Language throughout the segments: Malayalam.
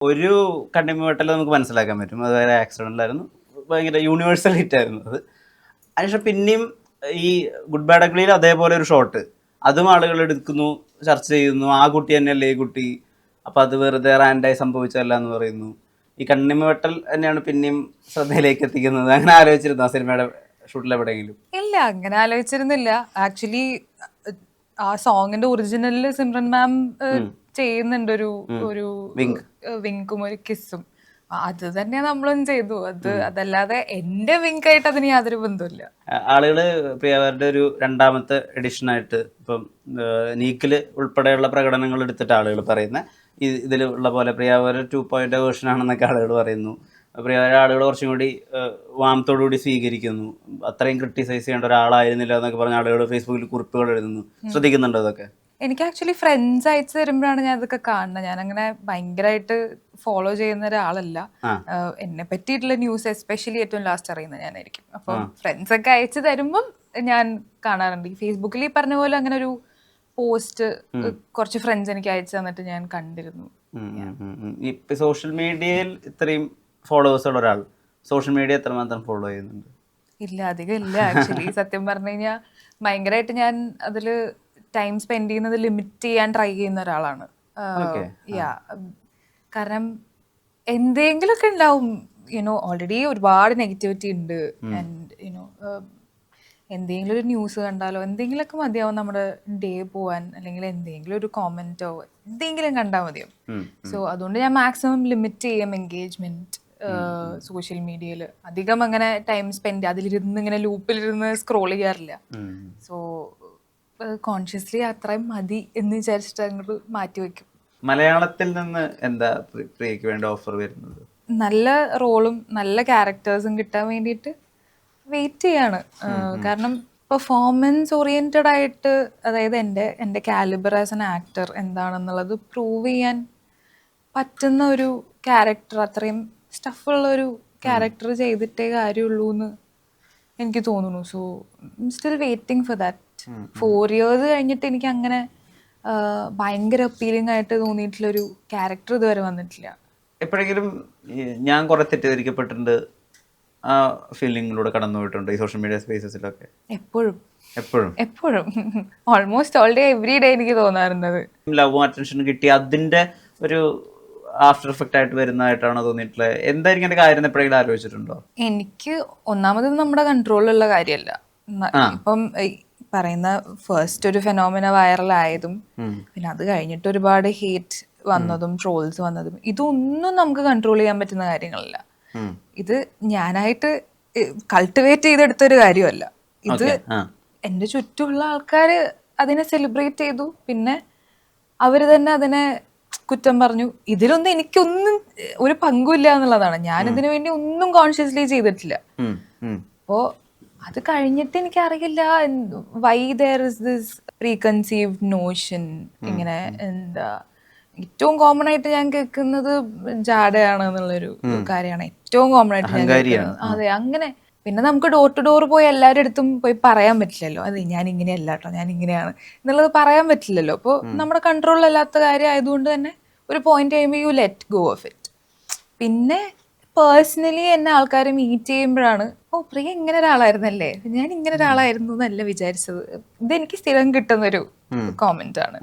ഒരു കണ്ണിമ നമുക്ക് മനസ്സിലാക്കാൻ പറ്റും. അത് വേറെ ആക്സിഡന്റിലായിരുന്നു. ഭയങ്കര യൂണിവേഴ്സൽ ഹിറ്റായിരുന്നു അത്. അതിനുശേഷം പിന്നെയും ഈ ഗുഡ് ബാഡ് അഗ്ലിയിൽ അതേപോലെ ഒരു ഷോട്ട് അതും ആളുകൾ എടുക്കുന്നു, ചർച്ച ചെയ്യുന്നു. ആ കുട്ടി തന്നെയല്ലേ ഈ കുട്ടി, അപ്പം അത് വെറുതെ റാൻഡായി സംഭവിച്ചല്ല എന്ന് പറയുന്നു. ഈ കണ്ണിമ വെട്ടൽ തന്നെയാണ് പിന്നെയും ശ്രദ്ധയിലേക്ക് എത്തിക്കുന്നത്. അങ്ങനെ ആലോചിച്ചിരുന്നു ആ സിനിമയുടെ ഷൂട്ടിൽ എവിടെയെങ്കിലും? ഇല്ല, അങ്ങനെ ആലോചിച്ചിരുന്നില്ല. ആക്ച്വലി ആ സോങ്ങിന്റെ ഒറിജിനലില് സിമ്രൻ മാം ചെയ്യുന്നുണ്ട് ഒരു വിങ്കും ഒരു കിസ്സും. അത് തന്നെ നമ്മളും ചെയ്തു. അതല്ലാതെ എന്റെ വിങ്കായിട്ട് അതിന് യാതൊരു ബന്ധമില്ല. ആളുകള് പ്രിയവാരുടെ ഒരു രണ്ടാമത്തെ എഡിഷനായിട്ട് ഇപ്പം നീക്കില് ഉൾപ്പെടെയുള്ള പ്രകടനങ്ങൾ എടുത്തിട്ട് ആളുകൾ പറയുന്ന ഇതിലുള്ള പോലെ പ്രിയവാര 2.0 വേർഷൻ ആണെന്നൊക്കെ ആളുകൾ പറയുന്നു. പ്രിയവാര ആളുകൾ കുറച്ചും കൂടി വാമത്തോടുകൂടി സ്വീകരിക്കുന്നു. അത്രയും ക്രിട്ടിസൈസ് ചെയ്യേണ്ട ഒരാളായിരുന്നില്ല എന്നൊക്കെ പറഞ്ഞ ആളുകൾ ഫേസ്ബുക്കിൽ കുറിപ്പുകൾ എഴുതുന്നു. ശ്രദ്ധിക്കുന്നുണ്ടോ അതൊക്കെ? എനിക്ക് ആക്ച്വലി ഫ്രണ്ട്സ് അയച്ചു തരുമ്പോഴാണ് ഞാൻ ഇതൊക്കെ കാണുന്നത്. ഞാൻ അങ്ങനെ ഭയങ്കരമായിട്ട് ഫോളോ ചെയ്യുന്ന ഒരാളല്ല. എന്നെ പറ്റിയിട്ടുള്ള ന്യൂസ് എസ്പെഷ്യലി ഏറ്റവും ലാസ്റ്റ് അറിയുന്നത് ഞാനായിരിക്കും. അപ്പം ഫ്രണ്ട്സ് ഒക്കെ അയച്ചു തരുമ്പം ഞാൻ കാണാറുണ്ട്. ഈ ഫേസ്ബുക്കിൽ ഈ പറഞ്ഞ പോലെ അങ്ങനെ ഒരു പോസ്റ്റ് കുറച്ച് ഫ്രണ്ട്സ് എനിക്ക് അയച്ചു തന്നിട്ട് ഞാൻ കണ്ടിരുന്നു. ഈ സോഷ്യൽ മീഡിയയിൽ ഇത്രയും ഫോളോവേഴ്സ് ഉള്ള ഒരാൾ സോഷ്യൽ മീഡിയ എത്രമാത്രം ഫോളോ ചെയ്യുന്നുണ്ട്? ഇല്ല, അധികം ഇല്ല ആക്ച്വലി. സത്യം പറഞ്ഞു കഴിഞ്ഞാൽ ഭയങ്കരമായിട്ട് ഞാൻ അതില് ടൈം സ്പെൻഡ് ചെയ്യുന്നത് ലിമിറ്റ് ചെയ്യാൻ ട്രൈ ചെയ്യുന്ന ഒരാളാണ്. കാരണം എന്തെങ്കിലുമൊക്കെ ഉണ്ടാവും. ഓൾറെഡി ഒരുപാട് നെഗറ്റിവിറ്റി ഉണ്ട്. ആൻഡ് എന്തെങ്കിലും ഒരു ന്യൂസ് കണ്ടാലോ എന്തെങ്കിലുമൊക്കെ മതിയാവും നമ്മുടെ ഡേ പോവാൻ, അല്ലെങ്കിൽ എന്തെങ്കിലും ഒരു കോമെന്റോ എന്തെങ്കിലും കണ്ടാൽ മതിയാവും. സോ അതുകൊണ്ട് ഞാൻ മാക്സിമം ലിമിറ്റ് ചെയ്യും എൻഗേജ്മെന്റ് സോഷ്യൽ മീഡിയയിൽ. അധികം അങ്ങനെ ടൈം സ്പെൻഡ് അതിലിരുന്ന് ഇങ്ങനെ ലൂപ്പിലിരുന്ന് സ്ക്രോൾ ചെയ്യാറില്ല. സോ കോൺഷ്യസ്ലി അത്രയും മതി എന്ന് വിചാരിച്ചിട്ട് അങ്ങോട്ട് മാറ്റി വെക്കും. മലയാളത്തിൽ നിന്ന് എന്താ പ്രിയക്ക് വേണ്ട ഓഫർ വരുന്നത്? നല്ല റോളും നല്ല ക്യാരക്ടേഴ്സും കിട്ടാൻ വേണ്ടിയിട്ട് വെയിറ്റ് ചെയ്യാണ്. കാരണം പെർഫോമൻസ് ഓറിയന്റഡ് ആയിട്ട്, അതായത് എൻ്റെ കാലിബർ ആസ് എൻ ആക്ടർ എന്താണെന്നുള്ളത് പ്രൂവ് ചെയ്യാൻ പറ്റുന്ന ഒരു ക്യാരക്ടർ, അത്രയും സ്റ്റഫുള്ള ഒരു ക്യാരക്ടർ ചെയ്തിട്ടേ കാര്യമുള്ളൂ എന്ന് എനിക്ക് തോന്നുന്നു. So still waiting for that. 4 years കഴിഞ്ഞിട്ട് എനിക്ക് അങ്ങനെ ഭയങ്കര അപ്പീലിംഗ് ആയിട്ട് തോന്നിയിട്ടുള്ളൊരു ക്യാരക്ടർ ഇതുവരെ വന്നിട്ടില്ല. എപ്പോഴെങ്കിലും ഞാൻ കുറെ തെറ്റിദ്ധരിക്കപ്പെട്ടിട്ടുണ്ട് ആ ഫീലിങ്ങിലൂടെ കടന്നു പോയിട്ടുണ്ട് ഈ സോഷ്യൽ മീഡിയ സ്പേസസിലൊക്കെ? എപ്പോഴും almost all day every day എനിക്ക് തോന്നാറുണ്ട്. ലവും അറ്റൻഷനും കിട്ടി അതിന്റെ ഒരു ആഫ്റ്റർ എഫക്റ്റ് ആയിട്ട് വരുന്നതായിട്ടാണോ തോന്നിയിട്ടുള്ളത്? എന്തായിരിക്കും എന്റെ കാര്യം എപ്പോഴെങ്കിലും ആലോചിച്ചിട്ടുണ്ടോ? എനിക്ക് ഒന്നാമത് നമ്മുടെ കൺട്രോളിലുള്ള കാര്യമല്ല. ഇപ്പം പറയുന്ന ഫസ്റ്റ് ഒരു ഫെനോമിന വൈറലായതും പിന്നെ അത് കഴിഞ്ഞിട്ട് ഒരുപാട് ഹേറ്റ് വന്നതും ട്രോൾസ് വന്നതും ഇതൊന്നും നമുക്ക് കൺട്രോൾ ചെയ്യാൻ പറ്റുന്ന കാര്യങ്ങളല്ല. ഇത് ഞാനായിട്ട് കൾട്ടിവേറ്റ് ചെയ്തെടുത്തൊരു കാര്യമല്ല. ഇത് എൻ്റെ ചുറ്റുമുള്ള ആൾക്കാർ അതിനെ സെലിബ്രേറ്റ് ചെയ്തു, പിന്നെ അവർ തന്നെ അതിനെ കുറ്റം പറഞ്ഞു. ഇതിലൊന്നും എനിക്കൊന്നും ഒരു പങ്കുമില്ല എന്നുള്ളതാണ്. ഞാനിതിനു വേണ്ടി ഒന്നും കോൺഷ്യസ്ലി ചെയ്തിട്ടില്ല. അപ്പോ അത് കഴിഞ്ഞിട്ട് എനിക്കറിയില്ല why there is this preconceived notion. ഇങ്ങനെ എന്താ ഏറ്റവും കോമൺ ആയിട്ട് ഞാൻ കേൾക്കുന്നത് ജാടയാണ് എന്നുള്ളൊരു കാര്യമാണ് ഏറ്റവും കോമൺ ആയിട്ട് ഞാൻ കേൾക്കുന്നത്. അതെ, അങ്ങനെ. പിന്നെ നമുക്ക് ഡോർ ടു ഡോർ പോയി എല്ലാവരുടെ അടുത്തും പോയി പറയാൻ പറ്റില്ലല്ലോ, അതെ ഞാൻ ഇങ്ങനെയല്ല കേട്ടോ, ഞാൻ ഇങ്ങനെയാണ് എന്നുള്ളത് പറയാൻ പറ്റില്ലല്ലോ. അപ്പോൾ നമ്മുടെ കൺട്രോളിലല്ലാത്ത കാര്യം ആയതുകൊണ്ട് തന്നെ ഒരു പോയിന്റ് കഴിയുമ്പോൾ you let go of it. പിന്നെ പേഴ്സണലി എന്നെ ആൾക്കാർ മീറ്റ് ചെയ്യുമ്പോഴാണ് പ്രിയ ഇങ്ങനെ ഒരാളായിരുന്നല്ലേ, ഞാൻ ഇങ്ങനെ ഒരാളായിരുന്നു എന്നല്ല വിചാരിച്ചത്. ഇതെനിക്ക് സ്ഥിരം കിട്ടുന്നൊരു കോമെന്റ് ആണ്.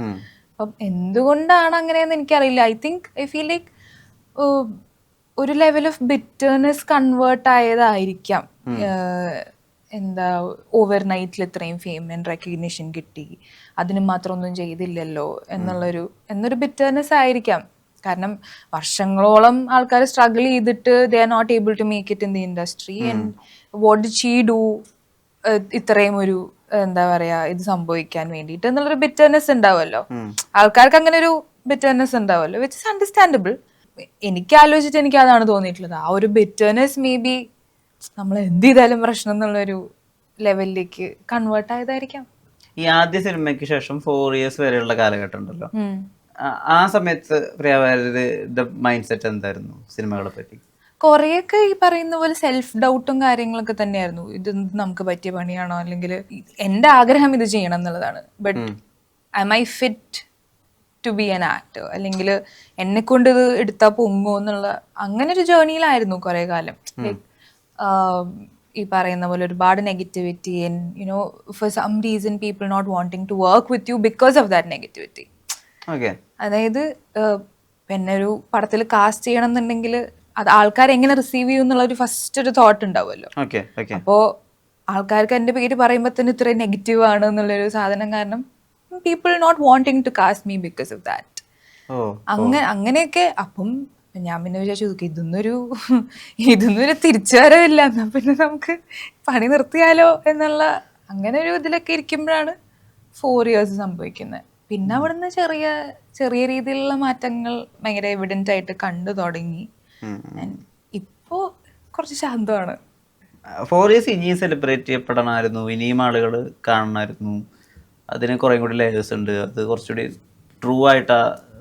അപ്പം എന്തുകൊണ്ടാണ് അങ്ങനെയെന്ന് എനിക്കറിയില്ല. ഐ ഫീൽ ലൈക്ക് ഒരു ലെവൽ ഓഫ് ബിറ്റർനെസ് കൺവേർട്ട് ആയതായിരിക്കാം. എന്താ ഓവർ നൈറ്റിൽ ഇത്രയും ഫെയിം ആൻഡ് റെക്കഗ്നിഷൻ കിട്ടി, അതിന് മാത്രം ഒന്നും ചെയ്തില്ലല്ലോ എന്നൊരു ബിറ്റർനെസ് ആയിരിക്കാം. കാരണം വർഷങ്ങളോളം ആൾക്കാർ സ്ട്രഗിൾ ചെയ്തിട്ട് they are not able to make it in the industry. And what did she do ഇത്രയും ഒരു എന്താ പറയാ ഇത് സംഭവിക്കാൻ വേണ്ടിയിട്ട് എന്നുള്ളൊരു ബിറ്റർനെസ് ഉണ്ടാവുമല്ലോ. ആൾക്കാർക്ക് അങ്ങനെ ഒരു ബിറ്റർനെസ് ഉണ്ടാവുമല്ലോ, വിച്ച് ഇസ് അണ്ടർസ്റ്റാൻഡബിൾ. എനിക്ക് ആലോചിച്ചിട്ട് എനിക്ക് അതാണ് തോന്നിയിട്ടുള്ളത്. ആ ഒരു ബിറ്റർനെസ് മേ ബി നമ്മൾ എന്ത് ചെയ്താലും പ്രശ്നം എന്നുള്ളൊരു ലെവലിലേക്ക് കൺവേർട്ട് ആയതായിരിക്കാം. ഈ ആദ്യ സിനിമയ്ക്ക് ശേഷം 4 years വരെയുള്ള കാലഘട്ടം ഉണ്ടല്ലോ, ആ സമയത്ത് പ്രിയവാര്യരുടെ മൈൻഡ് സെറ്റ് എന്തായിരുന്നു സിനിമകളെ പറ്റി? കുറെയൊക്കെ ഈ പറയുന്ന പോലെ സെൽഫ് ഡൗട്ടും കാര്യങ്ങളൊക്കെ തന്നെയായിരുന്നു. ഇത് നമുക്ക് പറ്റിയ പണിയാണോ, അല്ലെങ്കിൽ എൻ്റെ ആഗ്രഹം ഇത് ചെയ്യണം എന്നുള്ളതാണ്. But am I fit to be an actor, അല്ലെങ്കിൽ എന്നെ കൊണ്ട് ഇത് എടുത്താൽ പൊങ്ങോ എന്നുള്ള അങ്ങനെ ഒരു ജേർണിയിലായിരുന്നു കുറെ കാലം. ലൈക്ക് ഈ പറയുന്ന പോലെ ഒരുപാട് negativity and you know for some reason people not wanting to work with you because of that negativity. അതായത് എന്നെ ഒരു പടത്തിൽ കാസ്റ്റ് ചെയ്യണം എന്നുണ്ടെങ്കിൽ അത് ആൾക്കാർ എങ്ങനെ റിസീവ് ചെയ്യും എന്നുള്ള ഒരു ഫസ്റ്റ് ഒരു തോട്ട് ഉണ്ടാവുമല്ലോ. അപ്പോൾ ആൾക്കാർക്ക് എൻ്റെ പേര് പറയുമ്പോൾ തന്നെ ഇത്രയും നെഗറ്റീവ് ആണ് എന്നുള്ളൊരു സാധനം കാരണം people not wanting to cast me because of that. അങ്ങനെയൊക്കെ. അപ്പം ഞാൻ പിന്നെ വിചാരിച്ചു ഇതൊന്നൊരു തിരിച്ചുവരവില്ല, എന്നാ പിന്നെ നമുക്ക് പണി നിർത്തിയാലോ എന്നുള്ള അങ്ങനെ ഒരു ഇതിലൊക്കെ ഇരിക്കുമ്പോഴാണ് 4 years സംഭവിക്കുന്നത്. പിന്നെ അവിടുന്ന് ചെറിയ ചെറിയ രീതിയിലുള്ള മാറ്റങ്ങൾ ഭയങ്കര എവിഡന്റ് ആയിട്ട് കണ്ടു തുടങ്ങി. ഇപ്പോ കുറച്ച് ശാന്തമാണ്. 4 years ഇനിയും സെലിബ്രേറ്റ് ചെയ്യപ്പെടണമായിരുന്നു, ഇനിയും ആളുകൾ കാണണമായിരുന്നു. അതിന് കുറേ കൂടി ലേയേഴ്സ് ഉണ്ട്. അത് കുറച്ചുകൂടി ട്രൂ ആയിട്ട്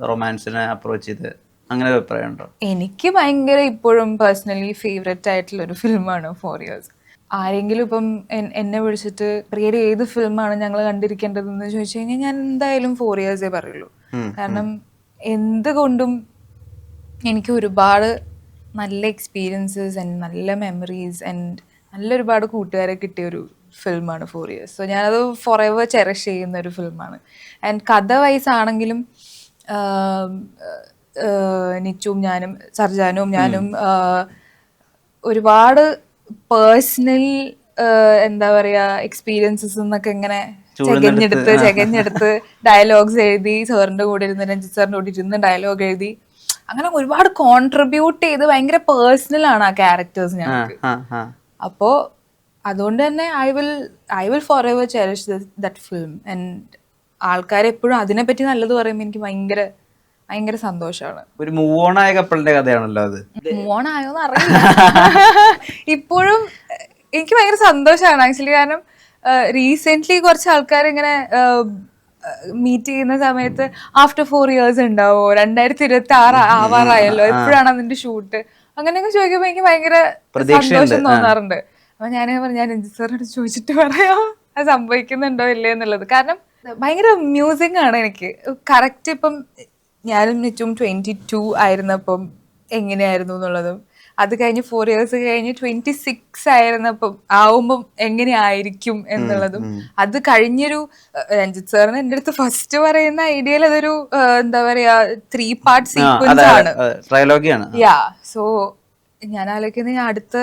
റൊമാൻസിനെ അപ്രോച്ച് ചെയ്ത് അങ്ങനെ ഒരു അഭിപ്രായം ഉണ്ടോ? എനിക്ക് ഭയങ്കര ഇപ്പോഴും പേഴ്സണലി ഫേവറേറ്റ് ആയിട്ടുള്ള ഒരു ഫിലിമാണ് 4 years. ആരെങ്കിലും ഇപ്പം എന്നെ വിളിച്ചിട്ട് പ്രിയയുടെ ഏത് ഫിലിമാണ് ഞങ്ങൾ കണ്ടിരിക്കേണ്ടതെന്ന് ചോദിച്ചു കഴിഞ്ഞാൽ ഞാൻ എന്തായാലും 4 years പറയുള്ളൂ. കാരണം എന്തുകൊണ്ടും എനിക്ക് ഒരുപാട് നല്ല എക്സ്പീരിയൻസസ് ആൻഡ് നല്ല മെമ്മറീസ് ആൻഡ് നല്ലൊരുപാട് കൂട്ടുകാരെ കിട്ടിയൊരു ഫിലിമാണ് 4 years. സോ ഞാനത് ഫോർ എവർ ചെറിഷ് ചെയ്യുന്ന ഒരു ഫിലിമാണ്. ആൻഡ് കഥ വൈസ് ആണെങ്കിലും നിച്ചുവും ഞാനും സർജാനും ഞാനും ഒരുപാട് പേഴ്സണൽ എന്താ പറയാ എക്സ്പീരിയൻസസ് എന്നൊക്കെ ഇങ്ങനെ ചെകഞ്ഞെടുത്ത് ഡയലോഗ്സ് എഴുതി സാറിന്റെ കൂടെ ഇരുന്ന് രഞ്ജിത്ത് സാറിന്റെ കൂടെ ഇരുന്ന് ഡയലോഗ് എഴുതി അങ്ങനെ ഒരുപാട് കോൺട്രിബ്യൂട്ട് ചെയ്ത് ഭയങ്കര പേഴ്സണൽ ആണ് ആ ക്യാരക്ടേഴ്സ് ഞങ്ങൾക്ക്. അപ്പോ അതുകൊണ്ട് തന്നെ I will for ever cherish that film. And ആൾക്കാരെപ്പോഴും അതിനെപ്പറ്റി നല്ലത് പറയുമ്പോൾ എനിക്ക് ഭയങ്കര ഭയങ്കര സന്തോഷമാണ്. ഒരു മൂവ് ഓൺ ആയ കപ്പിളിന്റെ കഥയാണല്ലോ അത്. മൂവ് ഓൺ ആയോന്ന് അറിയില്ല. ഇപ്പോഴും എനിക്ക് ഭയങ്കര സന്തോഷമാണ് ആക്ച്വലി. കാരണം റീസെന്റ് കുറച്ച് ആൾക്കാർ ഇങ്ങനെ മീറ്റ് ചെയ്യുന്ന സമയത്ത് ആഫ്റ്റർ 4 years ഉണ്ടാവോ, 2026 ആവാറായല്ലോ, എപ്പോഴാണ് അതിന്റെ ഷൂട്ട്, അങ്ങനെയൊക്കെ ചോദിക്കുമ്പോ എനിക്ക് ഭയങ്കര സന്തോഷം തോന്നാറുണ്ട്. അപ്പൊ ഞാൻ രഞ്ജിത്ത് സാറിനോട് ചോദിച്ചിട്ട് പറയാം അത് സംഭവിക്കുന്നുണ്ടോ ഇല്ലേ എന്നുള്ളത്. കാരണം ഭയങ്കര മ്യൂസിക് ആണ് എനിക്ക്. കറക്റ്റ് ഇപ്പം ഞാനും നിച്ചും 22 ആയിരുന്നപ്പം എങ്ങനെയായിരുന്നു എന്നുള്ളതും, അത് കഴിഞ്ഞ് 4 years കഴിഞ്ഞ് 26 ആയിരുന്നപ്പം ആവുമ്പം എങ്ങനെയായിരിക്കും എന്നുള്ളതും, അത് കഴിഞ്ഞൊരു രഞ്ജിത്ത് സാറിന് എൻ്റെ അടുത്ത് ഫസ്റ്റ് പറയുന്ന ഐഡിയയിൽ അതൊരു എന്താ പറയാ 3 part സീക്വൻസ് ആണ്. യാ. സോ ഞാൻ ആലോചിക്കുന്നത് അടുത്ത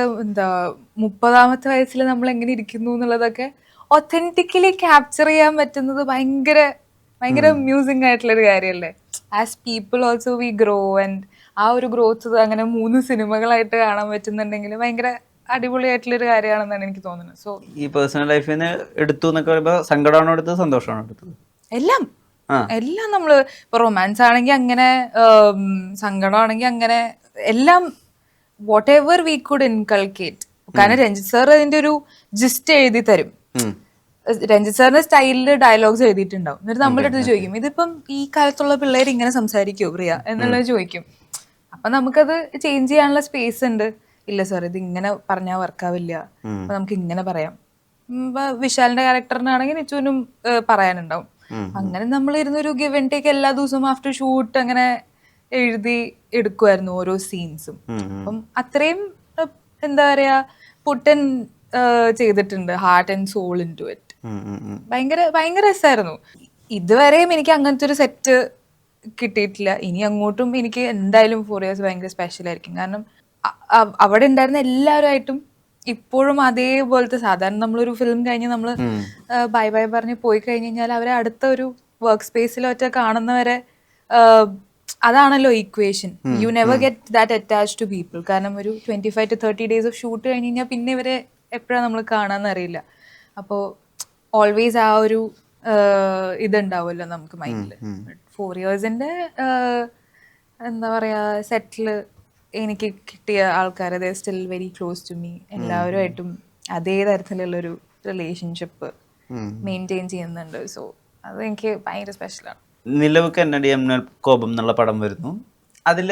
30ാമത്തെ വയസ്സിൽ നമ്മൾ എങ്ങനെ ഇരിക്കുന്നു എന്നുള്ളതൊക്കെ ഒത്തന്റിക്കലി ക്യാപ്ചർ ചെയ്യാൻ പറ്റുന്നത് ഭയങ്കര ഭയങ്കര മ്യൂസിക് ആയിട്ടുള്ളൊരു കാര്യമല്ലേ. As people also we grow and ആ ഒരു ഗ്രോത്ത് അങ്ങനെ 3 സിനിമകളായിട്ട് കാണാൻ പറ്റുന്നുണ്ടെങ്കിൽ ഭയങ്കര അടിപൊളിയായിട്ടുള്ളൊരു കാര്യമാണെന്നാണ് എനിക്ക് തോന്നുന്നത്. സോ ഈ പേഴ്സണൽ ലൈഫിൽ നിന്ന് എടുത്തു എന്നൊക്കെ പറയുമ്പോൾ സങ്കടമാണോ എടുത്തത്, സന്തോഷമാണോ എടുത്തത്? എല്ലാം എല്ലാം. നമ്മള് ഇപ്പൊ റൊമാൻസ് ആണെങ്കിൽ അങ്ങനെ, സങ്കടമാണെങ്കിൽ അങ്ങനെ, എല്ലാം what ever we could inculcate. കാരണം രഞ്ജിത്ത് സാർ അതിന്റെ ഒരു ജിസ്റ്റ് എഴുതി തരും. രഞ്ജിത്ത് സാറിന്റെ സ്റ്റൈലില് ഡയലോഗ്സ് എഴുതിയിട്ടുണ്ടാവും. എന്നിട്ട് നമ്മുടെ അടുത്ത് ചോദിക്കും ഇതിപ്പം ഈ കാലത്തുള്ള പിള്ളേർ ഇങ്ങനെ സംസാരിക്കുമോ പ്രിയ എന്നുള്ളത് ചോദിക്കും. അപ്പൊ നമുക്കത് ചേഞ്ച് ചെയ്യാനുള്ള സ്പേസ് ഉണ്ട്. ഇല്ല സാർ ഇത് ഇങ്ങനെ പറഞ്ഞാൽ വർക്കാവില്ല, അപ്പൊ നമുക്ക് ഇങ്ങനെ പറയാം. വിശാലിന്റെ ക്യാരക്ടറിനാണെങ്കിൽ നിച്ചുവിനും പറയാനുണ്ടാവും. അങ്ങനെ നമ്മൾ ഇരുന്നൊരു ഗിവ് ആൻഡ് ടേക്ക് എല്ലാ ദിവസവും ആഫ്റ്റർ ഷൂട്ട് അങ്ങനെ എഴുതി എടുക്കുമായിരുന്നു ഓരോ സീൻസും. അപ്പം അത്രയും എന്താ പറയാ പുട്ടൻ ചെയ്തിട്ടുണ്ട് heart and soul into it. ഭയങ്കര ഭയങ്കര രസമായിരുന്നു. ഇതുവരെയും എനിക്ക് അങ്ങനത്തെ ഒരു സെറ്റ് കിട്ടിയിട്ടില്ല. ഇനി അങ്ങോട്ടും എനിക്ക് എന്തായാലും 4 years ഭയങ്കര സ്പെഷ്യൽ ആയിരിക്കും. കാരണം അവിടെ ഉണ്ടായിരുന്ന എല്ലാവരുമായിട്ടും ഇപ്പോഴും അതേപോലത്തെ, സാധാരണ നമ്മളൊരു ഫിലിം കഴിഞ്ഞ് നമ്മൾ ബൈ ബൈ പറഞ്ഞ് പോയി കഴിഞ്ഞ് കഴിഞ്ഞാൽ അവരെ അടുത്ത ഒരു വർക്ക് സ്പേസിലൊറ്റ കാണുന്നവരെ അതാണല്ലോ equation. You never get that attach to people. കാരണം ഒരു 25 to 30 days ഓഫ് ഷൂട്ട് കഴിഞ്ഞ് കഴിഞ്ഞാൽ പിന്നെ ഇവരെ എപ്പോഴാണ് നമ്മൾ കാണാന്ന് അറിയില്ല. അപ്പോൾ ഓൾവേസ് ആ ഒരു ഇതുണ്ടാവുമല്ലോ നമുക്ക് മൈൻഡിൽ. 4 years എന്താ പറയാ സെറ്റില് എനിക്ക് കിട്ടിയ ആൾക്കാർ they still very close to me. എല്ലാവരുമായിട്ടും അതേ തരത്തിലുള്ളൊരു റിലേഷൻഷിപ്പ് മെയിൻറ്റെയിൻ ചെയ്യുന്നുണ്ട്. സോ അത് എനിക്ക് ഭയങ്കര സ്പെഷ്യലാണ്. നിലവ് കന്നഡി കോപം എന്നുള്ള പടം വരുന്നു. അതിൽ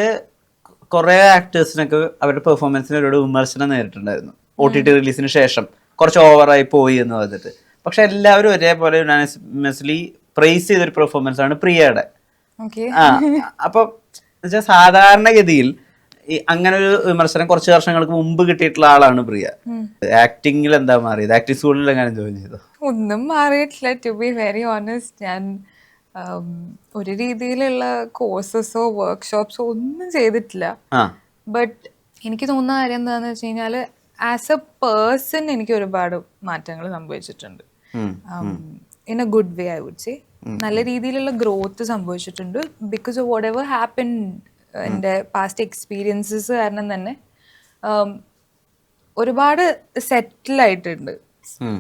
കുറേ ആക്ടേഴ്സിനൊക്കെ അവരുടെ പെർഫോമൻസിന് ഒരു വിമർശനം നേരിട്ടുണ്ടായിരുന്നു. OTT റിലീസിന് ശേഷം കുറച്ച് ഓവറായി പോയി എന്ന് പറഞ്ഞിട്ട്. പക്ഷെ എല്ലാവരും ഒരേപോലെ യുനാനിമസ്ലി പ്രൈസ് ചെയ്തൊരു പെർഫോമൻസ് ആണ് പ്രിയയുടെ. ഓക്കെ. ആ അപ്പൊ എന്നുവെച്ചാൽ സാധാരണഗതിയിൽ ഈ അങ്ങനെ ഒരു വിമർശനം കുറച്ച് വർഷങ്ങൾക്ക് മുമ്പ് കിട്ടിയിട്ടുള്ള ആളാണ് പ്രിയ. ആക്ടിങ്ങിൽ എന്താ മാറിയത്? ആക്ടിങ് സ്കൂളിൽ എങ്ങനെ ജോയിൻ ചെയ്തോ? ഒന്നും മാറിയിട്ടില്ല, ടു ബി വെരി ഓണസ്റ്റ്. ഞാൻ ഒരു രീതിയിലുള്ള കോഴ്സസോ വർക്ക്ഷോപ്സോ ഒന്നും ചെയ്തിട്ടില്ല. ബട്ട് എനിക്ക് തോന്നുന്ന കാര്യം എന്താണെന്ന് വെച്ച് കഴിഞ്ഞാൽ ആസ് എ പേഴ്സൺ എനിക്ക് ഒരുപാട് മാറ്റങ്ങൾ സംഭവിച്ചിട്ടുണ്ട്. In a good way I would say. നല്ല രീതിയിലുള്ള ഗ്രോത്ത് സംഭവിച്ചിട്ടുണ്ട് because of whatever happen. എൻ്റെ പാസ്റ്റ് എക്സ്പീരിയൻസസ് കാരണം തന്നെ ഒരുപാട് സെറ്റിലായിട്ടുണ്ട്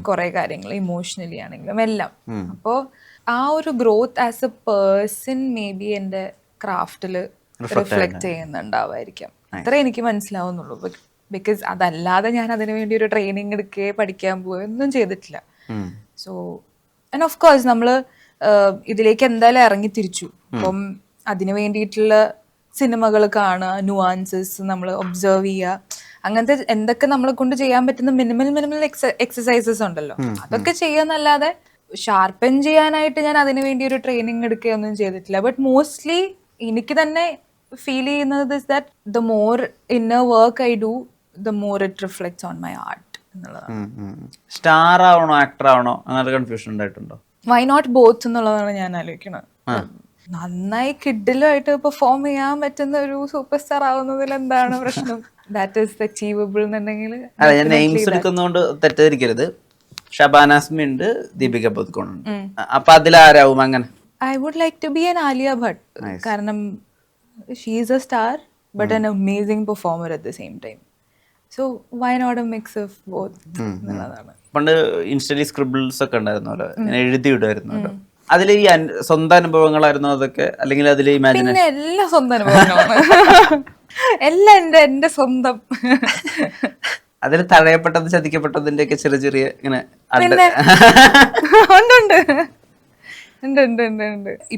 കുറെ കാര്യങ്ങൾ, ഇമോഷണലി ആണെങ്കിലും എല്ലാം. അപ്പോൾ ആ ഒരു growth as A person may be എൻ്റെ ക്രാഫ്റ്റിൽ റിഫ്ലക്ട് ചെയ്യുന്നുണ്ടാവായിരിക്കാം. അത്രേ എനിക്ക് മനസ്സിലാവുന്നുള്ളൂ. ബിക്കോസ് അതല്ലാതെ ഞാൻ അതിനു വേണ്ടി ഒരു ട്രെയിനിങ് എടുക്കുകയോ പഠിക്കാൻ പോവുകയോ ഒന്നും ചെയ്തിട്ടില്ല. സോ ആൻഡ് ഓഫ് കോഴ്സ് നമ്മൾ ഇതിലേക്ക് എന്തായാലും ഇറങ്ങി തിരിച്ചു. അപ്പം അതിനു വേണ്ടിയിട്ടുള്ള സിനിമകൾ കാണുക, നുവാൻസസ് നമ്മൾ ഒബ്സർവ് ചെയ്യുക, അങ്ങനത്തെ എന്തൊക്കെ നമ്മളെ കൊണ്ട് ചെയ്യാൻ പറ്റുന്ന മിനിമൽ എക്സസൈസസ് ഉണ്ടല്ലോ, അതൊക്കെ ചെയ്യാന്നല്ലാതെ ഷാർപ്പൻ ചെയ്യാനായിട്ട് ഞാൻ അതിനു വേണ്ടി ഒരു ട്രെയിനിങ് എടുക്കുകയൊന്നും ചെയ്തിട്ടില്ല. ബട്ട് മോസ്റ്റ്ലി എനിക്ക് തന്നെ ഫീൽ ചെയ്യുന്നത് is that the more inner work I do the more it reflects on my art എന്നുള്ളതാണ്. സ്റ്റാർ ആവണോ ആക്ടർ ആവണോ അങ്ങനെ കൺഫ്യൂഷൻ ഉണ്ടായിട്ടുണ്ടോ? വൈ നോട്ട് ബോത്ത് എന്നുള്ളതാണ് ഞാൻ ആലോചിക്കുന്നത്. നന്നായി കിഡിലുമായിട്ട് പെർഫോം ചെയ്യാൻ പറ്റുന്ന ഒരു സൂപ്പർ സ്റ്റാർ ആവുന്നതിൽ എന്താണ് പ്രശ്നം? ദാറ്റ് ഈസ് അച്ചീവബിൾ എന്നുണ്ടെങ്കിൽ. അതെ, ഞാൻ നെയിംസ് എടുക്കുന്നതുകൊണ്ട് തെറ്റിദ്ധരിക്കരുത്. ഷബാന ആസ്മി ഉണ്ട്, ദീപിക പദുക്കോൺ ഉണ്ട്. അപ്പൊ അതിലാരാവും അങ്ങനെ? I would like to be an Alia Bhatt. കാരണം she is a star but an amazing performer at the same time. So why not a mix of both എന്നുള്ളതാണ്. പണ്ട് ഇൻസ്റ്റലി സ്ക്രിബിൾസ് ഒക്കെ ഉണ്ടായിരുന്നല്ലോ, എഴുതി വിടുമായിരുന്നല്ലോ. അതിൽ ഈ സ്വന്തം അനുഭവങ്ങളായിരുന്നു അതൊക്കെ, അല്ലെങ്കിൽ അതിൽ പിന്നെ എല്ലാ സ്വന്തം അനുഭവങ്ങളാണ്. എല്ലാം എന്റെ സ്വന്തം. അതിൽ തഴയപ്പെട്ടത് ചതിക്കപ്പെട്ടതിന്റെ ഒക്കെ ചെറിയ ചെറിയ ഇങ്ങനെ ഉണ്ട്.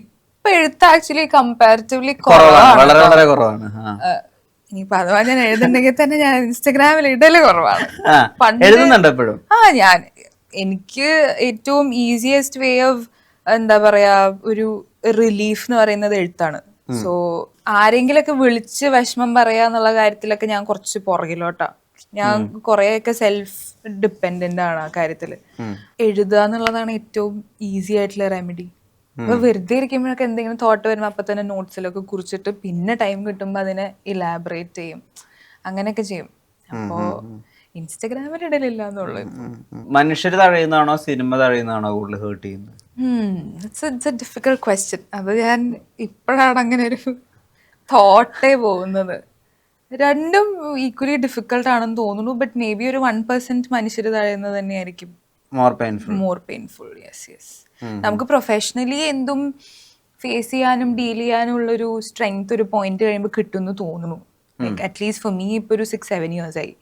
ഇപ്പൊ എഴുത്ത് ആക്ച്വലി കമ്പാരിറ്റീവ്ലി വളരെ വളരെ കുറവാണ്. ഇനിയിപ്പൊ അഥവാ ഞാൻ എഴുതുന്നുണ്ടെങ്കിൽ തന്നെ ഞാൻ ഇൻസ്റ്റഗ്രാമിൽ ഇടല് കുറവാണ്. എഴുതുന്നുണ്ട് എപ്പോഴും. എനിക്ക് ഏറ്റവും ഈസിയസ്റ്റ് വേ ഓഫ് എന്താ പറയാ ഒരു റിലീഫ് എന്ന് പറയുന്നത് എഴുത്താണ്. സോ ആരെങ്കിലൊക്കെ വിളിച്ച് വിഷമം പറയാന്നുള്ള കാര്യത്തിലൊക്കെ ഞാൻ കുറച്ച് പുറകിലോട്ടാ. ഞാൻ കുറെയൊക്കെ സെൽഫ് ഡിപ്പെൻഡന്റ് ആണ് ആ കാര്യത്തില്. എഴുതുക എന്നുള്ളതാണ് ഏറ്റവും ഈസി ആയിട്ടുള്ള റെമഡി. അപ്പൊ വെറുതെ ഇരിക്കുമ്പോഴൊക്കെ എന്തെങ്കിലും തോട്ട് വരുമ്പോൾ അപ്പൊ തന്നെ നോട്ട്സിലൊക്കെ കുറിച്ചിട്ട് പിന്നെ ടൈം കിട്ടുമ്പോൾ അതിനെ ഇലാബറേറ്റ് ചെയ്യും, അങ്ങനെയൊക്കെ ചെയ്യും. അപ്പോ ഇൻസ്റ്റഗ്രാമിൽ ഇടലില്ല എന്നുള്ളത്. മനുഷ്യർ തഴയുന്നതാണോ സിനിമ തഴയുന്നതാണോ കൂടുതൽ ഹേർട്ട് ചെയ്യുന്നത്? It's A difficult question. അത് ഞാൻ ഇപ്പോഴാണ് അങ്ങനെ ഒരു തോട്ടേ പോകുന്നത്. രണ്ടും ഈക്വലി ഡിഫിക്കൽട്ട് ആണെന്ന് തോന്നുന്നു. ബട്ട് മേ ബി ഒരു 1% മനുഷ്യർ തഴയുന്നത് തന്നെയായിരിക്കും മോർ പെയിൻഫുൾ. യെസ്. നമുക്ക് പ്രൊഫഷണലി എന്തും ഫേസ് ചെയ്യാനും ഡീൽ ചെയ്യാനും ഉള്ളൊരു സ്ട്രെങ്ത് ഒരു പോയിന്റ് കഴിയുമ്പോൾ കിട്ടുമെന്ന് തോന്നുന്നു. ലൈക്ക് അറ്റ്ലീസ്റ്റ് ഫോർ മീ ഇപ്പോൾ ഒരു 6-7 years ആയി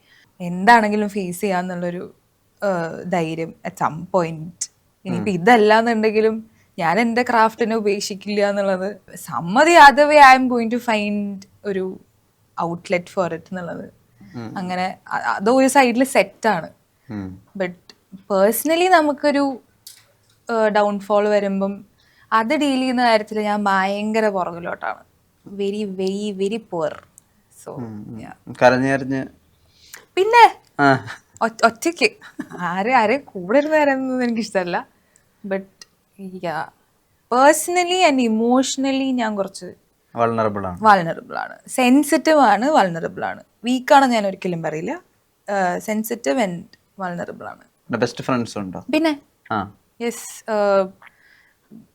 എന്താണെങ്കിലും ഫേസ് ചെയ്യാന്നുള്ളൊരു ധൈര്യം അറ്റ് സം പോയിന്റ്. ഇനിയിപ്പോൾ ഇതല്ലാന്നുണ്ടെങ്കിലും ഞാൻ എൻ്റെ ക്രാഫ്റ്റിനെ ഉപേക്ഷിക്കില്ല എന്നുള്ളത് സമ്മതി. Other way I am going to find ഒരു ഔട്ട്ലെറ്റ് ഫോർ ഇറ്റ് എന്നുള്ളത്. അങ്ങനെ അത് ഒരു സൈഡിൽ സെറ്റാണ്. ബട്ട് പേഴ്സണലി നമുക്കൊരു ഡൗൺഫോൾ വരുമ്പം അത് ഡീൽ ചെയ്യുന്ന കാര്യത്തിൽ ഞാൻ ഭയങ്കര പുറകിലോട്ടാണ്. Very very very poor. So പിന്നെ ഒറ്റയ്ക്ക് ആരെയും കൂടെ ഇരുന്ന് തരുന്നത് എനിക്കിഷ്ടമല്ല. ബട്ട് പേഴ്സണലി ആൻഡ് ഇമോഷണലി ഞാൻ കുറച്ച് വൾണറബിൾ ആണ്. സെൻസിറ്റീവ് ആണ്, വൾണറബിൾ ആണ്. വീക്കാണെന്ന് ഞാൻ ഒരിക്കലും പറയില്ല. സെൻസിറ്റീവ് ആൻഡ് വൾണറബിൾ ആണ്. ബെസ്റ്റ് ഫ്രണ്ട്സ് ഉണ്ടോ? പിന്നെ യെസ്,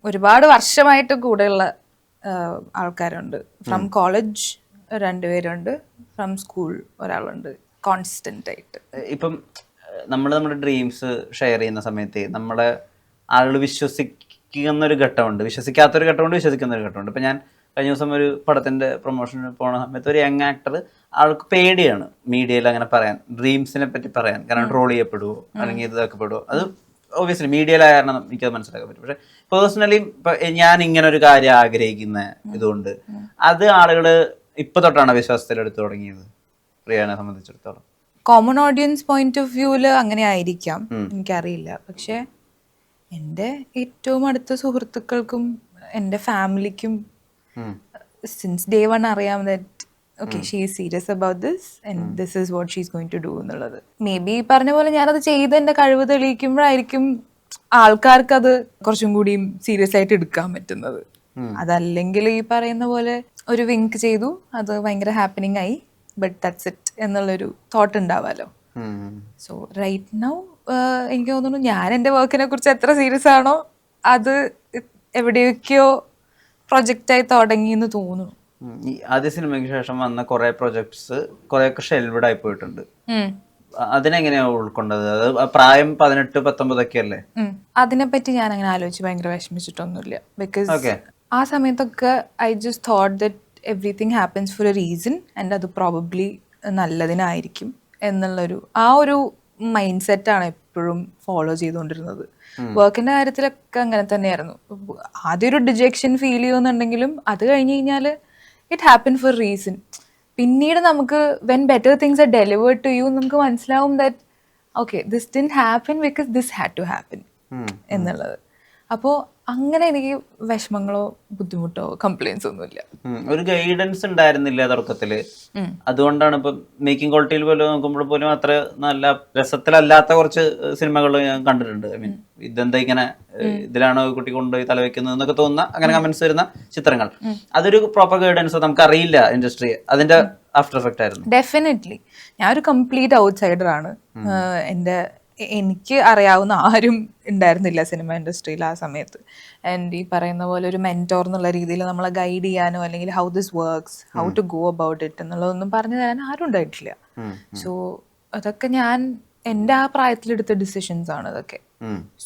ഒരുപാട് വർഷമായിട്ട് കൂടെയുള്ള ആൾക്കാരുണ്ട്. ഫ്രം കോളേജ് 2 പേരുണ്ട്, ഫ്രം സ്കൂൾ ഒരാളുണ്ട്, കോൺസ്റ്റന്റ് ആയിട്ട്. ഇപ്പം നമ്മുടെ ഡ്രീംസ് ഷെയർ ചെയ്യുന്ന സമയത്ത് നമ്മളെ ആളുകൾ വിശ്വസിക്കുന്ന ഒരു ഘട്ടമുണ്ട്, വിശ്വസിക്കാത്തൊരു ഘട്ടമുണ്ട്, വിശ്വസിക്കുന്ന ഒരു ഘട്ടമുണ്ട്. ഇപ്പം ഞാൻ കഴിഞ്ഞ ദിവസം ഒരു പടത്തിൻ്റെ പ്രൊമോഷന് പോണ സമയത്ത് ഒരു യങ് ആക്ടർ, ആൾക്ക് പേടിയാണ് മീഡിയയിൽ അങ്ങനെ പറയാൻ, ഡ്രീംസിനെ പറ്റി പറയാൻ. കാരണം ട്രോൾ ചെയ്യപ്പെടുമോ അല്ലെങ്കിൽ ഇതാക്കപ്പെടുമോ. അത് ഒബ്വിയസ്ലി മീഡിയയിലായ കാരണം എനിക്കത് മനസ്സിലാക്കാൻ പറ്റും. പക്ഷെ പേഴ്സണലി ഞാൻ ഇങ്ങനെ ഒരു കാര്യം ആഗ്രഹിക്കുന്ന ഇതുകൊണ്ട് അത് ആളുകൾ ഇപ്പൊ തൊട്ടാണ് വിശ്വാസത്തിലെടുത്ത് തുടങ്ങിയത് പ്രിയനെ സംബന്ധിച്ചിടത്തോളം? കോമൺ ഓഡിയൻസ് പോയിന്റ് ഓഫ് വ്യൂവിൽ അങ്ങനെ ആയിരിക്കാം, എനിക്കറിയില്ല. പക്ഷെ എൻ്റെ ഏറ്റവും അടുത്ത സുഹൃത്തുക്കൾക്കും എൻ്റെ ഫാമിലിക്കും സിൻസ് ഡേ വൺ അറിയാം that okay she is serious about this and this is what she is going to do എന്നുള്ളത്. മേ ബി പറഞ്ഞ പോലെ ഞാനത് ചെയ്ത് എൻ്റെ കഴിവ് തെളിയിക്കുമ്പോഴായിരിക്കും ആൾക്കാർക്ക് അത് കുറച്ചും കൂടിയും സീരിയസ് ആയിട്ട് എടുക്കാൻ പറ്റുന്നത്. അതല്ലെങ്കിൽ ഈ പറയുന്ന പോലെ ഒരു വിങ്ക് ചെയ്തു, അത് ഭയങ്കര ഹാപ്പനിങ് ആയി, ബട്ട് ദാറ്റ്സ് ഇറ്റ് എന്നുള്ളൊരു തോട്ട് ഉണ്ടാവാലോ. സോ റൈറ്റ് നൗ എനിക്ക് തോന്നുന്നു ഞാൻ എൻ്റെ വർക്കിനെ കുറിച്ച് എത്ര സീരിയസ് ആണോ അത് എവിടെയൊക്കെയോ പ്രൊജക്റ്റായി തുടങ്ങി എന്ന് തോന്നുന്നു. ഈ ആദ്യ സിനിമയ്ക്ക് ശേഷം വന്ന കുറെ പ്രൊജക്ട്സ് കുറെയൊക്കെ ഷെൽവഡ് ആയി പോയിട്ടുണ്ട്. അതിനെങ്ങനെയാ ഉൾക്കൊണ്ടത്? അത് പ്രായം 18-19 ഒക്കെ അല്ലേ? അതിനെപ്പറ്റി ഞാൻ അങ്ങനെ ആലോചിച്ച് ഭയങ്കര വിഷമിച്ചിട്ടൊന്നുമില്ല. ബിക്കോസ് ആ സമയത്തൊക്കെ I just thought that everything happens four A reason and അത് പ്രോബബ്ലി നല്ലതിനായിരിക്കും എന്നുള്ളൊരു ആ ഒരു മൈൻഡ് സെറ്റാണ് എപ്പോഴും ഫോളോ ചെയ്തുകൊണ്ടിരുന്നത്. വർക്കിന്റെ കാര്യത്തിലൊക്കെ അങ്ങനെ തന്നെയായിരുന്നു. ആദ്യം ഒരു ഡിജക്ഷൻ ഫീൽ ചെയ്യുന്നുണ്ടെങ്കിലും അത് കഴിഞ്ഞ് കഴിഞ്ഞാൽ ഇറ്റ് ഹാപ്പൻ ഫോർ റീസൺ. പിന്നീട് നമുക്ക് when better things are delivered to you നമുക്ക് മനസ്സിലാവും that okay this didn't happen because this had to happen എന്നുള്ളത്. അപ്പോൾ അങ്ങനെ എനിക്ക് വിഷമങ്ങളോ ബുദ്ധിമുട്ടോ കംപ്ലൈൻസ് ഒന്നുമില്ല. ഒരു ഗൈഡൻസ് ഉണ്ടായിരുന്നില്ല തുടക്കത്തില്. അതുകൊണ്ടാണ് ഇപ്പൊ മേക്കിംഗ് ക്വാളിറ്റിയിൽ പോലും നോക്കുമ്പോൾ പോലും അത്ര നല്ല രസത്തിലല്ലാത്ത കുറച്ച് സിനിമകൾ ഞാൻ കണ്ടിട്ടുണ്ട്. ഐ മീൻ ഇതെന്താ ഇങ്ങനെ ഇതിലാണോ കുട്ടി കൊണ്ടുപോയി തലവെക്കുന്നത് എന്നൊക്കെ തോന്നുന്ന അങ്ങനെ കമന്റ്സ് വരുന്ന ചിത്രങ്ങൾ. അതൊരു പ്രോപ്പർ ഗൈഡൻസ് നമുക്ക് അറിയില്ല ഇൻഡസ്ട്രി, അതിന്റെ ആഫ്റ്റർ എഫക്റ്റ് ആയിരുന്നു. ഡെഫിനറ്റ്ലി ഞാൻ ഒരു കംപ്ലീറ്റ് ഔട്ട്സൈഡർ ആണ്. എനിക്ക് അറിയാവുന്ന ആരും ഉണ്ടായിരുന്നില്ല സിനിമ ഇൻഡസ്ട്രിയിൽ ആ സമയത്ത്. ആൻഡ് ഈ പറയുന്ന പോലെ ഒരു മെന്റോർ എന്നുള്ള രീതിയിൽ നമ്മളെ ഗൈഡ് ചെയ്യാനോ അല്ലെങ്കിൽ how this works, how to go about it എന്നുള്ളതൊന്നും പറഞ്ഞു തരാൻ ആരും ഉണ്ടായിട്ടില്ല. സോ അതൊക്കെ ഞാൻ എൻ്റെ ആ പ്രായത്തിലെടുത്ത ഡിസിഷൻസ് ആണ് അതൊക്കെ.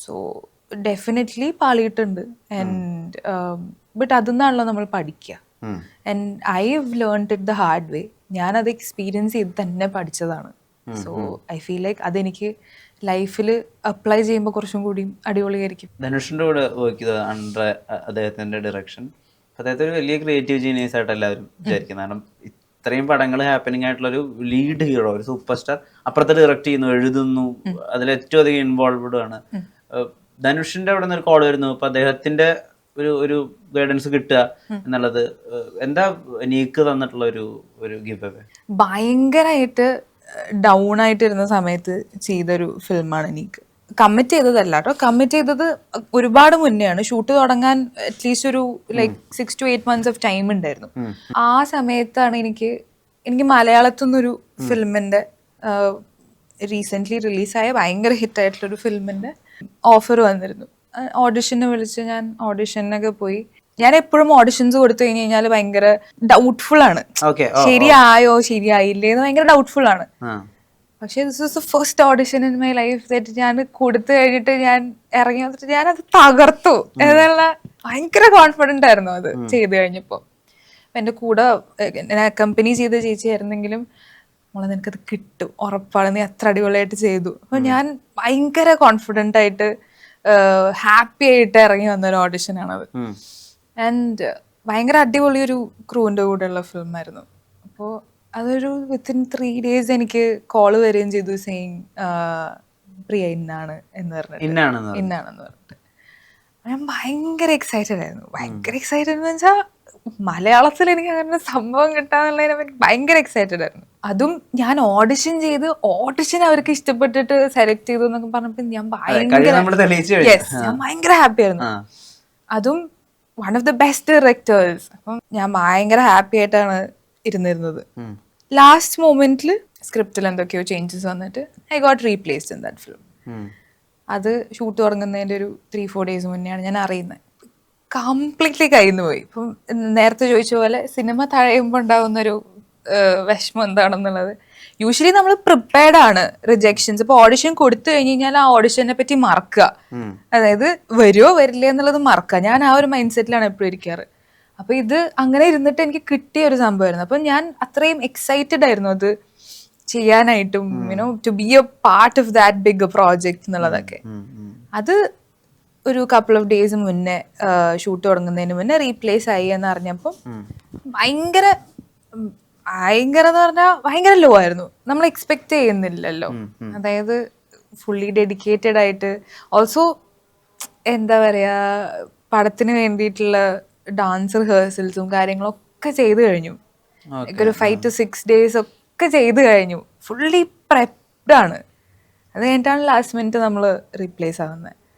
സോ ഡെഫിനറ്റ്ലി പാളിയിട്ടുണ്ട്. ആൻഡ് ബട്ട് അതിന്നാണല്ലോ നമ്മൾ പഠിക്കുക. And I have learned it the hard way. ഞാനത് എക്സ്പീരിയൻസ് ചെയ്ത് തന്നെ പഠിച്ചതാണ്. സോ ഐ ഫീൽ ലൈക്ക് അതെനിക്ക് ലൈഫിൽ അപ്ലൈ ചെയ്യുമ്പോൾ കുറച്ചും കൂടി അടിപൊളിയായിരിക്കും. ധനുഷിന്റെ കൂടെ വർക്ക് ചെയ്ത അണ്ടർ അദ്ദേഹത്തിന്റെ ഡയറക്ഷൻ, അദ്ദേഹത്തെ ഒരു വലിയ ക്രിയേറ്റീവ് ജീനിയസ് ആയിട്ട് എല്ലാവരും വിചാരിക്കുന്നത്. കാരണം ഇത്രയും പടങ്ങൾ ഹാപ്പനിങ് ആയിട്ടുള്ള ഒരു ലീഡ് ഹീറോ, ഒരു സൂപ്പർ സ്റ്റാർ അപ്പുറത്ത് ഡയറക്റ്റ് ചെയ്യുന്നു, എഴുതുന്നു, അതിൽ ഏറ്റവും അധികം ഇൻവോൾവ്ഡ് ആണ്. ധനുഷിന്റെ അവിടെ നിന്ന് ഒരു കോൾ വരുന്നു, അപ്പൊ അദ്ദേഹത്തിന്റെ ഒരു ഗൈഡൻസ് കിട്ടുക എന്നുള്ളത് എന്താ നീക്ക് തന്നിട്ടുള്ള ഒരു ഗിവ് അവേ? ഭയങ്കരമായിട്ട് ഡൗൺ ആയിട്ടിരുന്ന സമയത്ത് ചെയ്തൊരു ഫിലിമാണ് എനിക്ക്. കമ്മിറ്റ് ചെയ്തതല്ല കേട്ടോ, കമ്മിറ്റ് ചെയ്തത് ഒരുപാട് മുന്നെയാണ്. ഷൂട്ട് തുടങ്ങാൻ അറ്റ്ലീസ്റ്റ് ഒരു like 6 to 8 months of time ഉണ്ടായിരുന്നു. ആ സമയത്താണ് എനിക്ക് മലയാളത്തിൽ നിന്നൊരു ഫിലിമിന്റെ റീസെന്റ് റിലീസായ ഭയങ്കര ഹിറ്റായിട്ടുള്ളൊരു ഫിലിമിന്റെ ഓഫർ വന്നിരുന്നു. ഓഡിഷന് വിളിച്ച് ഞാൻ ഓഡിഷനൊക്കെ പോയി. ഞാൻ എപ്പോഴും ഓഡിഷൻസ് കൊടുത്തു കഴിഞ്ഞ് കഴിഞ്ഞാൽ ഭയങ്കര ഡൗട്ട്ഫുൾ ആണ്, ശരിയായോ ശരിയായില്ലേ എന്ന് ഭയങ്കര ഡൗട്ട്ഫുൾ ആണ്. പക്ഷെ this was the first audition in my life that ഞാൻ കൊടുത്തു കഴിഞ്ഞിട്ട് ഞാൻ ഇറങ്ങി വന്നിട്ട് ഞാനത് തകർത്തു എന്നുള്ള ഭയങ്കര കോൺഫിഡന്റ് ആയിരുന്നു അത് ചെയ്ത് കഴിഞ്ഞപ്പോൾ. എൻ്റെ കൂടെ എന്നെ അക്കമ്പനി ചെയ്ത ചേച്ചി ആയിരുന്നെങ്കിലും മോളെ നിനക്കത് കിട്ടും ഉറപ്പാണ്, നീ അത്ര അടിപൊളിയായിട്ട് ചെയ്തു. അപ്പം ഞാൻ ഭയങ്കര കോൺഫിഡൻ്റ് ആയിട്ട് ഹാപ്പി ആയിട്ട് ഇറങ്ങി വന്നൊരു ഓഡിഷനാണത്. ആൻഡ് ഭയങ്കര അടിപൊളി ഒരു ക്രൂവിൻ്റെ കൂടെയുള്ള ഫിലിമായിരുന്നു. അപ്പോൾ അതൊരു വിത്തിൻ 3 days എനിക്ക് കോള് വരികയും ചെയ്തു, സെയിങ് പ്രിയ ഇന്നാണ് എന്ന് പറഞ്ഞിട്ട്, ഇന്നാണെന്ന് പറഞ്ഞിട്ട്. ഞാൻ ഭയങ്കര എക്സൈറ്റഡ് ആയിരുന്നു. ഭയങ്കര എക്സൈറ്റഡ് എന്ന് വെച്ചാൽ മലയാളത്തിൽ എനിക്ക് അങ്ങനെ സംഭവം കിട്ടാന്നുള്ളതിനെ പറ്റി ഭയങ്കര എക്സൈറ്റഡ് ആയിരുന്നു. അതും ഞാൻ ഓഡിഷൻ ചെയ്ത് ഓഡിഷൻ അവർക്ക് ഇഷ്ടപ്പെട്ടിട്ട് സെലക്ട് ചെയ്തു എന്നൊക്കെ പറഞ്ഞപ്പോൾ ഞാൻ ഭയങ്കര ഹാപ്പി ആയിരുന്നു. അതും one of the best directors. അപ്പം ഞാൻ ഭയങ്കര ഹാപ്പി ആയിട്ടാണ് ഇരുന്നിരുന്നത്. ലാസ്റ്റ് മൊമെന്റിൽ സ്ക്രിപ്റ്റിൽ എന്തൊക്കെയോ ചേഞ്ചസ് വന്നിട്ട് I got replaced in that film. അത് ഷൂട്ട് തുടങ്ങുന്നതിൻ്റെ ഒരു 3-4 days മുന്നെയാണ് ഞാൻ അറിയുന്നത്. കംപ്ലീറ്റ്ലി കയ്യിൽ നിന്ന് പോയി. ഇപ്പം നേരത്തെ ചോദിച്ച പോലെ സിനിമ തഴയുമ്പോൾ ഉണ്ടാകുന്നൊരു വിഷമം എന്താണെന്നുള്ളത്. യൂഷ്വലി നമ്മൾ പ്രിപ്പയർഡ് ആണ് റിജക്ഷൻസ്. ഇപ്പോൾ ഓഡിഷൻ കൊടുത്തു കഴിഞ്ഞ് കഴിഞ്ഞാൽ ആ ഓഡിഷനെ പറ്റി മറക്കുക, അതായത് വരുമോ വരില്ല എന്നുള്ളത് മറക്കുക. ഞാൻ ആ ഒരു മൈൻഡ് സെറ്റിലാണ് എപ്പോഴും ഇരിക്കാറ്. അപ്പോൾ ഇത് അങ്ങനെ ഇരുന്നിട്ട് എനിക്ക് കിട്ടിയ ഒരു സംഭവമായിരുന്നു. അപ്പം ഞാൻ അത്രയും എക്സൈറ്റഡ് ആയിരുന്നു അത് ചെയ്യാനായിട്ടും, you know to be a part of that big project എന്നുള്ളതൊക്കെ. അത് ഒരു കപ്പിൾ ഓഫ് ഡേയ്സ് മുന്നേ ഷൂട്ട് തുടങ്ങുന്നതിന് മുന്നേ റീപ്ലേസ് ആയി എന്ന് അറിഞ്ഞപ്പം ഭയങ്കര എന്ന് പറഞ്ഞാൽ ഭയങ്കര ലോ ആയിരുന്നു. നമ്മൾ എക്സ്പെക്ട് ചെയ്യുന്നില്ലല്ലോ. അതായത് ഫുള്ളി ഡെഡിക്കേറ്റഡ് ആയിട്ട് ഓൾസോ എന്താ പറയുക പടത്തിന് വേണ്ടിയിട്ടുള്ള ഡാൻസ് റിഹേഴ്സൽസും കാര്യങ്ങളൊക്കെ ചെയ്ത് കഴിഞ്ഞു. Okay. ഒരു 5 to 6 days ഒക്കെ ചെയ്ത് കഴിഞ്ഞു. ഫുള്ളി പ്രെപ്ഡ് ആണ്. അത് കഴിഞ്ഞിട്ടാണ് ലാസ്റ്റ് മിനിറ്റ് നമ്മൾ റീപ്ലേസ് ആവുന്നത്.